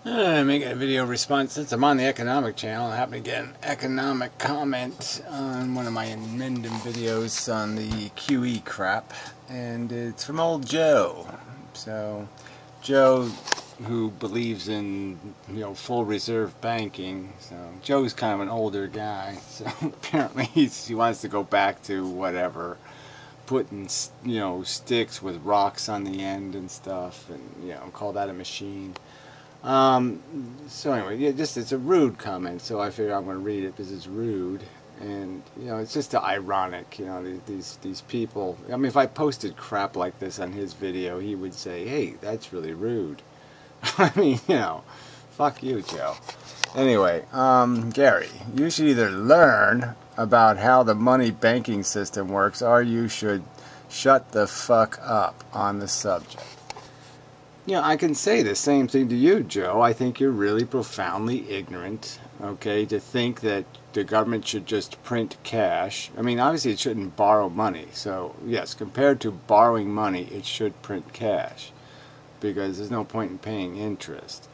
I'm making a video response since I'm on the economic channel. I happen to get an economic comment on one of my amendment videos on the QE crap, and it's from old Joe. So Joe, who believes in full reserve banking. So Joe's kind of an older guy, so apparently he wants to go back to whatever, putting sticks with rocks on the end and stuff, and call that a machine. So anyway, it's a rude comment, so I figure I'm going to read it because it's rude, and it's just ironic. These people. I mean, if I posted crap like this on his video, he would say, "Hey, that's really rude." I mean, fuck you, Joe. Anyway, Gary, you should either learn about how the money banking system works, or you should shut the fuck up on the subject. I can say the same thing to you, Joe. I think you're really profoundly ignorant, okay, to think that the government should just print cash. I mean, obviously it shouldn't borrow money. So, yes, compared to borrowing money, it should print cash, because there's no point in paying interest.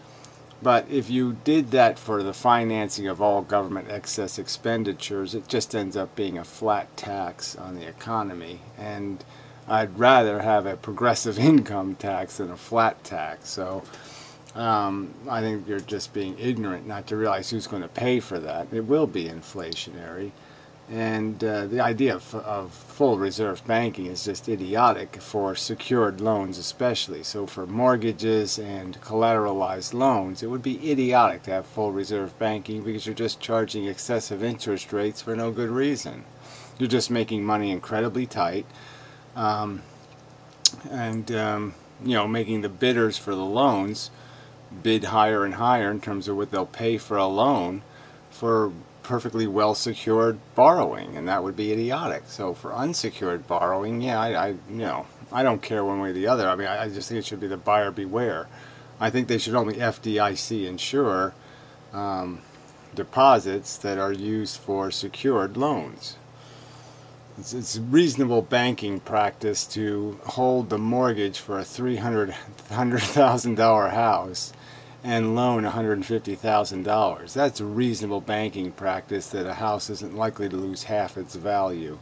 But if you did that for the financing of all government excess expenditures, it just ends up being a flat tax on the economy. And I'd rather have a progressive income tax than a flat tax. So I think you're just being ignorant not to realize who's going to pay for that. It will be inflationary. And the idea of full reserve banking is just idiotic for secured loans especially. So for mortgages and collateralized loans, it would be idiotic to have full reserve banking because you're just charging excessive interest rates for no good reason. You're just making money incredibly tight. Making the bidders for the loans bid higher and higher in terms of what they'll pay for a loan for perfectly well secured borrowing, and that would be idiotic. So for unsecured borrowing, I don't care one way or the other. I mean, I just think it should be the buyer beware. I think they should only FDIC insure deposits that are used for secured loans. It's reasonable banking practice to hold the mortgage for a $300,000 house and loan $150,000. That's a reasonable banking practice that a house isn't likely to lose half its value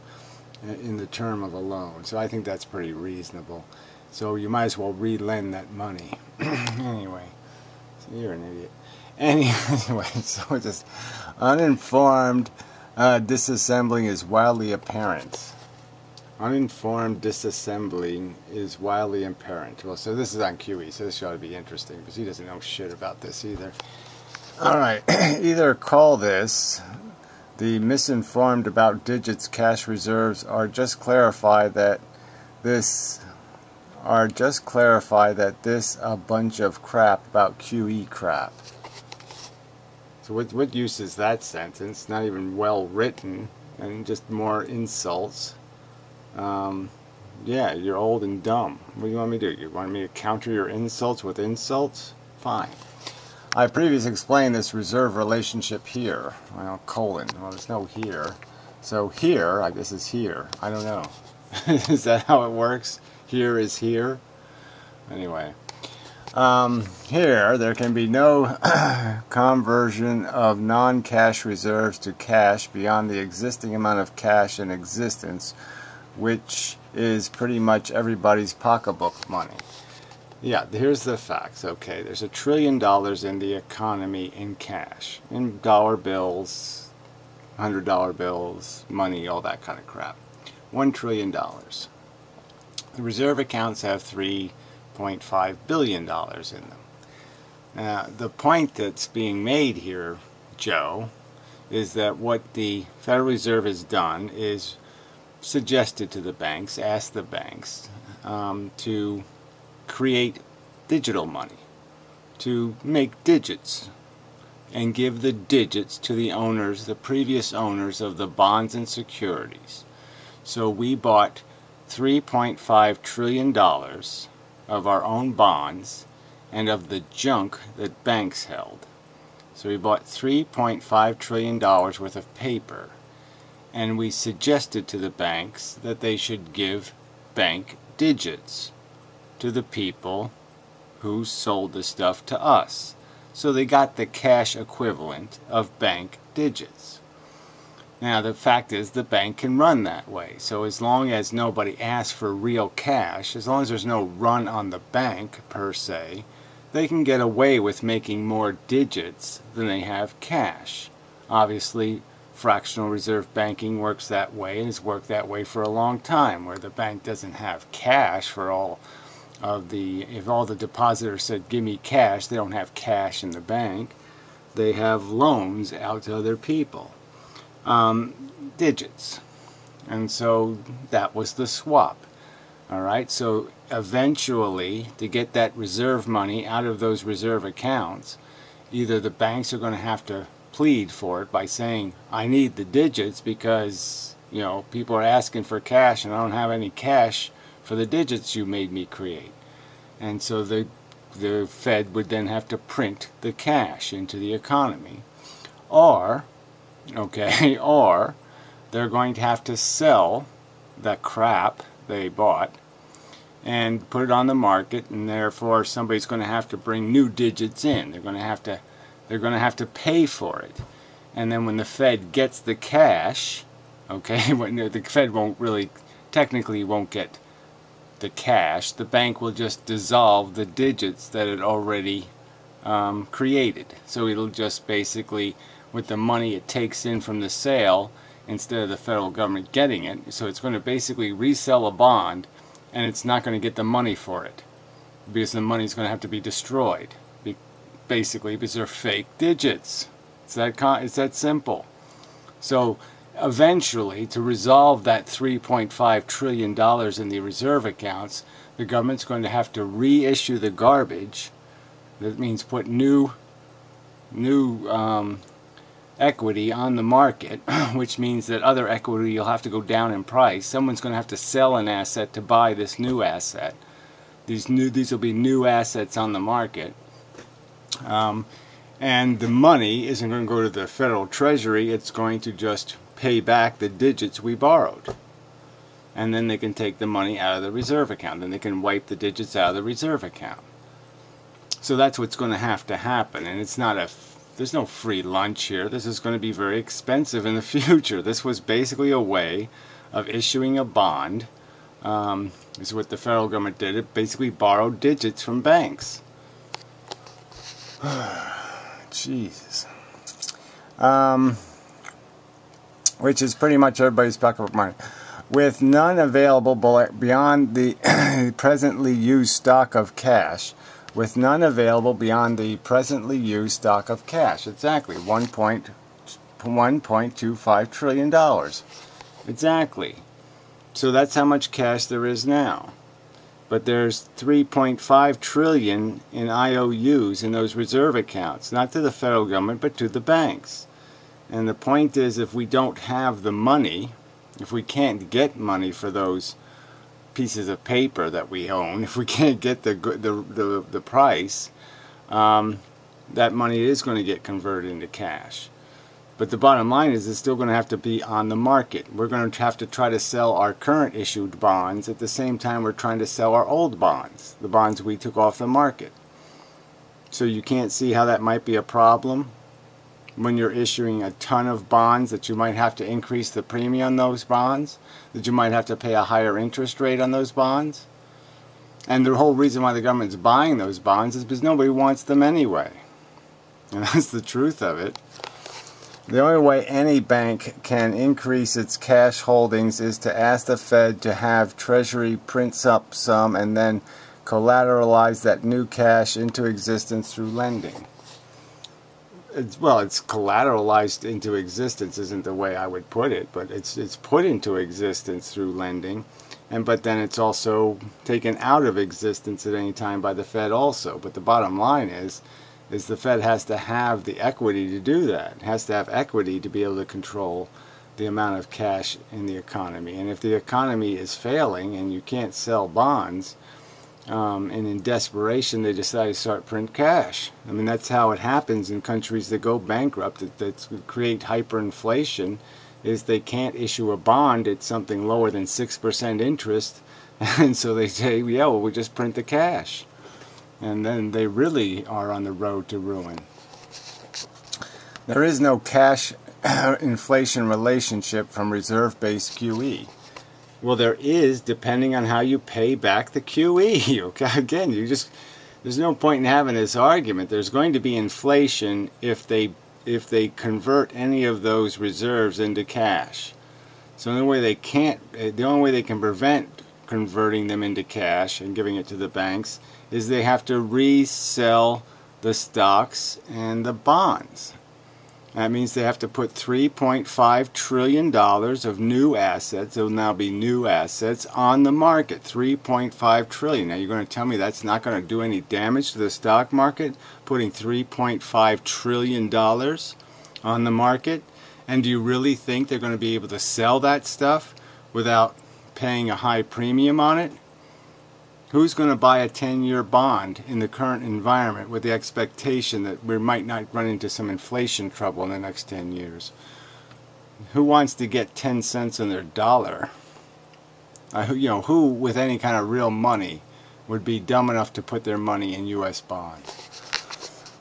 in the term of a loan. So I think that's pretty reasonable. So you might as well re-lend that money. Anyway, so you're an idiot. Anyway, so just uninformed disassembling is wildly apparent. Uninformed disassembling is wildly apparent. Well, so this is on QE, so this ought to be interesting because he doesn't know shit about this either. Alright, either call this the misinformed about digits cash reserves, or just clarify that this a bunch of crap about QE crap. So what use is that sentence? Not even well written, and just more insults. Yeah, you're old and dumb. What do you want me to do? You want me to counter your insults with insults? Fine. I previously explained this reserve relationship here. Well, colon. Well, there's no here. So here, I guess, is here. I don't know. Is that how it works? Here is here? Anyway. Here, there can be no conversion of non-cash reserves to cash beyond the existing amount of cash in existence, which is pretty much everybody's pocketbook money. Yeah, here's the facts. Okay, there's $1 trillion in the economy in cash, in dollar bills, $100 bills, money, all that kind of crap. $1 trillion. The reserve accounts have $3.5 billion in them. Now, the point that's being made here, Joe, is that what the Federal Reserve has done is suggested to the banks, asked the banks to create digital money, to make digits, and give the digits to the owners, the previous owners of the bonds and securities. So we bought $3.5 trillion of our own bonds and of the junk that banks held. So we bought $3.5 trillion worth of paper, and we suggested to the banks that they should give bank digits to the people who sold the stuff to us. So they got the cash equivalent of bank digits. Now the fact is the bank can run that way. So as long as nobody asks for real cash, as long as there's no run on the bank per se, they can get away with making more digits than they have cash. Obviously, fractional reserve banking works that way and has worked that way for a long time, where the bank doesn't have cash for all of the, if all the depositors said give me cash, they don't have cash in the bank. They have loans out to other people. Digits. And so that was the swap. Alright, so eventually to get that reserve money out of those reserve accounts, either the banks are going to have to plead for it by saying, I need the digits because, you know, people are asking for cash and I don't have any cash for the digits you made me create. And so the Fed would then have to print the cash into the economy. Or, okay, or they're going to have to sell the crap they bought and put it on the market, and therefore somebody's going to have to bring new digits in. They're going to have to pay for it. And then when the Fed gets the cash, okay, when the Fed won't really, technically won't get the cash, the bank will just dissolve the digits that it already created. So it'll just basically, with the money it takes in from the sale, instead of the federal government getting it, so it's going to basically resell a bond, and it's not going to get the money for it, because the money's going to have to be destroyed, basically, because they're fake digits. It's that simple. So eventually, to resolve that $3.5 trillion in the reserve accounts, the government's going to have to reissue the garbage. That means put new equity on the market, which means that other equity will have to go down in price. Someone's going to have to sell an asset to buy this new asset. These will be new assets on the market. And the money isn't going to go to the federal treasury, it's going to just pay back the digits we borrowed. And then they can take the money out of the reserve account. Then they can wipe the digits out of the reserve account. So that's what's going to have to happen. And it's not there's no free lunch here. This is going to be very expensive in the future. This was basically a way of issuing a bond. This is what the federal government did. It basically borrowed digits from banks. Jesus. Which is pretty much everybody's pocketbook money. With none available beyond the presently used stock of cash. With none available beyond the presently used stock of cash. Exactly. $1.25 trillion. Exactly. So that's how much cash there is now. But there's $3.5 trillion in IOUs in those reserve accounts. Not to the federal government, but to the banks. And the point is, if we don't have the money, if we can't get money for those pieces of paper that we own, if we can't get the price, that money is going to get converted into cash. But the bottom line is it's still going to have to be on the market. We're going to have to try to sell our current issued bonds at the same time we're trying to sell our old bonds, the bonds we took off the market. So you can't see how that might be a problem when you're issuing a ton of bonds, that you might have to increase the premium on those bonds, that you might have to pay a higher interest rate on those bonds. And the whole reason why the government's buying those bonds is because nobody wants them anyway. And that's the truth of it. The only way any bank can increase its cash holdings is to ask the Fed to have Treasury print up some and then collateralize that new cash into existence through lending. It's collateralized into existence isn't the way I would put it, but it's put into existence through lending, but then it's also taken out of existence at any time by the Fed also. But the bottom line is the Fed has to have the equity to do that. It has to have equity to be able to control the amount of cash in the economy. And if the economy is failing and you can't sell bonds, and in desperation they decide to start print cash. I mean, that's how it happens in countries that go bankrupt, that create hyperinflation, is they can't issue a bond at something lower than 6% interest, and so they say, yeah, well, we'll just print the cash. and then they really are on the road to ruin. There is no cash inflation relationship from reserve-based QE. Well, there is, depending on how you pay back the QE. Okay? Again, there's no point in having this argument. There's going to be inflation if they convert any of those reserves into cash. So the only way they can prevent converting them into cash and giving it to the banks is they have to resell the stocks and the bonds. That means they have to put $3.5 trillion of new assets, there will now be new assets, on the market. $3.5 trillion. Now you're going to tell me that's not going to do any damage to the stock market, putting $3.5 trillion on the market? And do you really think they're going to be able to sell that stuff without paying a high premium on it? Who's going to buy a 10-year bond in the current environment with the expectation that we might not run into some inflation trouble in the next 10 years? Who wants to get 10 cents on their dollar? Who with any kind of real money would be dumb enough to put their money in U.S. bonds?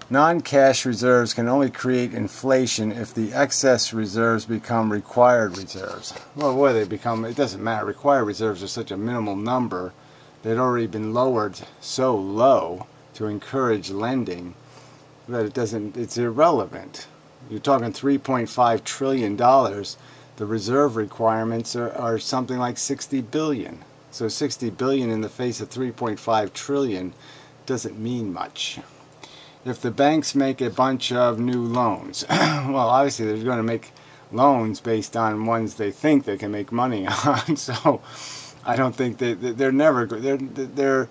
Non-cash reserves can only create inflation if the excess reserves become required reserves. Well, what do they become? It doesn't matter. Required reserves are such a minimal number. They'd already been lowered so low to encourage lending that it's irrelevant. You're talking $3.5 trillion. The reserve requirements are something like 60 billion. So 60 billion in the face of 3.5 trillion doesn't mean much. If the banks make a bunch of new loans, well, obviously they're going to make loans based on ones they think they can make money on. So I don't think they're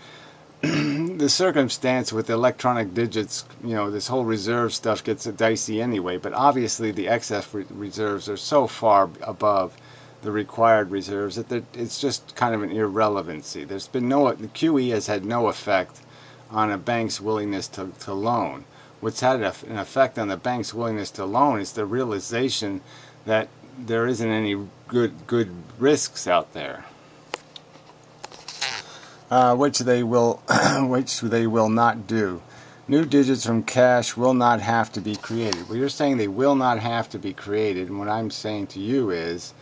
the circumstance with the electronic digits, this whole reserve stuff gets dicey anyway, but obviously the excess reserves are so far above the required reserves that it's just kind of an irrelevancy. The QE has had no effect on a bank's willingness to loan. What's had an effect on the bank's willingness to loan is the realization that there isn't any good risks out there. Which they will not do. New digits from cash will not have to be created. Well, you're saying they will not have to be created, and what I'm saying to you is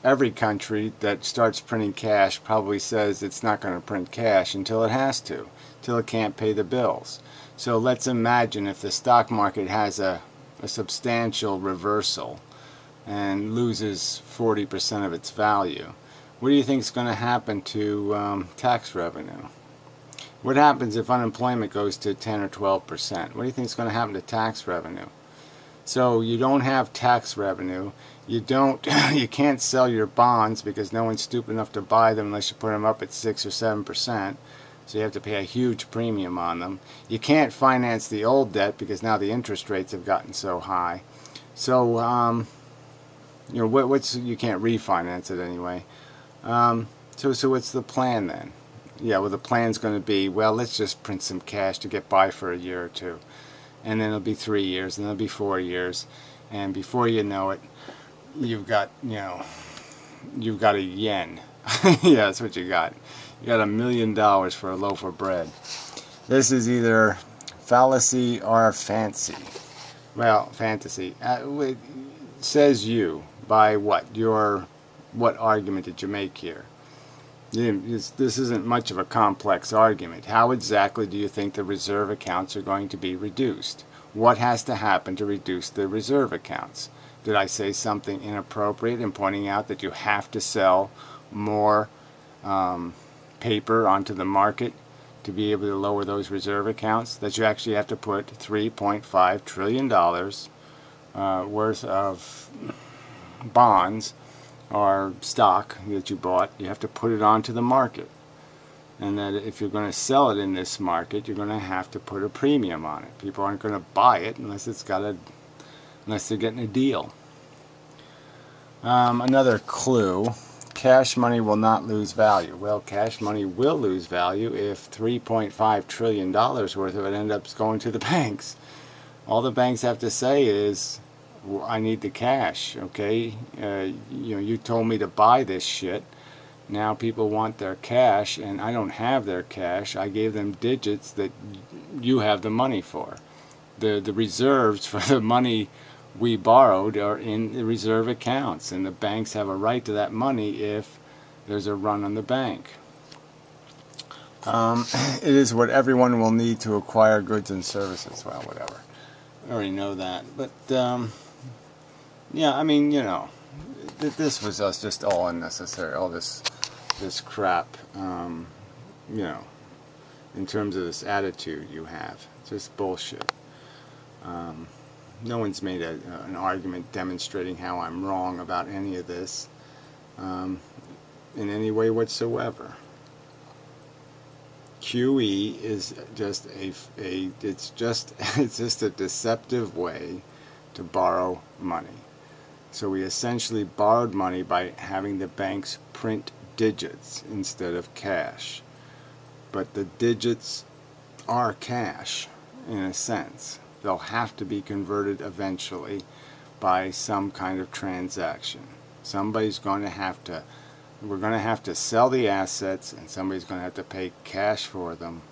every country that starts printing cash probably says it's not going to print cash until it has to, until it can't pay the bills. So let's imagine if the stock market has a substantial reversal and loses 40% of its value. What do you think is going to happen to tax revenue? What happens if unemployment goes to 10 or 12%? What do you think is going to happen to tax revenue? So you don't have tax revenue. You can't sell your bonds because no one's stupid enough to buy them unless you put them up at 6 or 7%. So you have to pay a huge premium on them. You can't finance the old debt because now the interest rates have gotten so high. So you can't refinance it anyway. So what's the plan then? Yeah, well, the plan's going to be, well, let's just print some cash to get by for a year or two. And then it'll be 3 years, and then it'll be 4 years. And before you know it, you've got a yen. Yeah, that's what you got. You got $1 million for a loaf of bread. This is either fallacy or fancy. Well, fantasy. Says you. By what? What argument did you make here? This isn't much of a complex argument. How exactly do you think the reserve accounts are going to be reduced? What has to happen to reduce the reserve accounts? Did I say something inappropriate in pointing out that you have to sell more paper onto the market to be able to lower those reserve accounts? That you actually have to put $3.5 trillion worth of bonds or stock that you bought, you have to put it onto the market. And that if you're going to sell it in this market, you're going to have to put a premium on it. People aren't going to buy it unless they're getting a deal. Another clue, cash money will not lose value. Well, cash money will lose value if $3.5 trillion worth of it ends up going to the banks. All the banks have to say is, I need the cash, okay? You told me to buy this shit, Now people want their cash, and I don't have their cash. I gave them digits that you have the money for. The reserves for the money we borrowed are in the reserve accounts, and the banks have a right to that money if there's a run on the bank. It is what everyone will need to acquire goods and services. Well, whatever. I already know that. But, yeah, I mean, you know, this was just all unnecessary, all this crap, you know, in terms of this attitude you have. It's just bullshit. No one's made an argument demonstrating how I'm wrong about any of this in any way whatsoever. QE is just it's just a deceptive way to borrow money. So we essentially borrowed money by having the banks print digits instead of cash. But the digits are cash in a sense. They'll have to be converted eventually by some kind of transaction. Somebody's going to have to, we're going to have to sell the assets, and somebody's going to have to pay cash for them.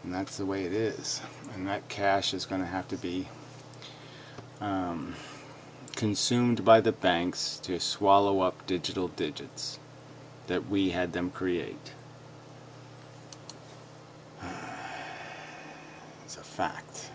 And that's the way it is. And that cash is going to have to be consumed by the banks to swallow up digital digits that we had them create. It's a fact.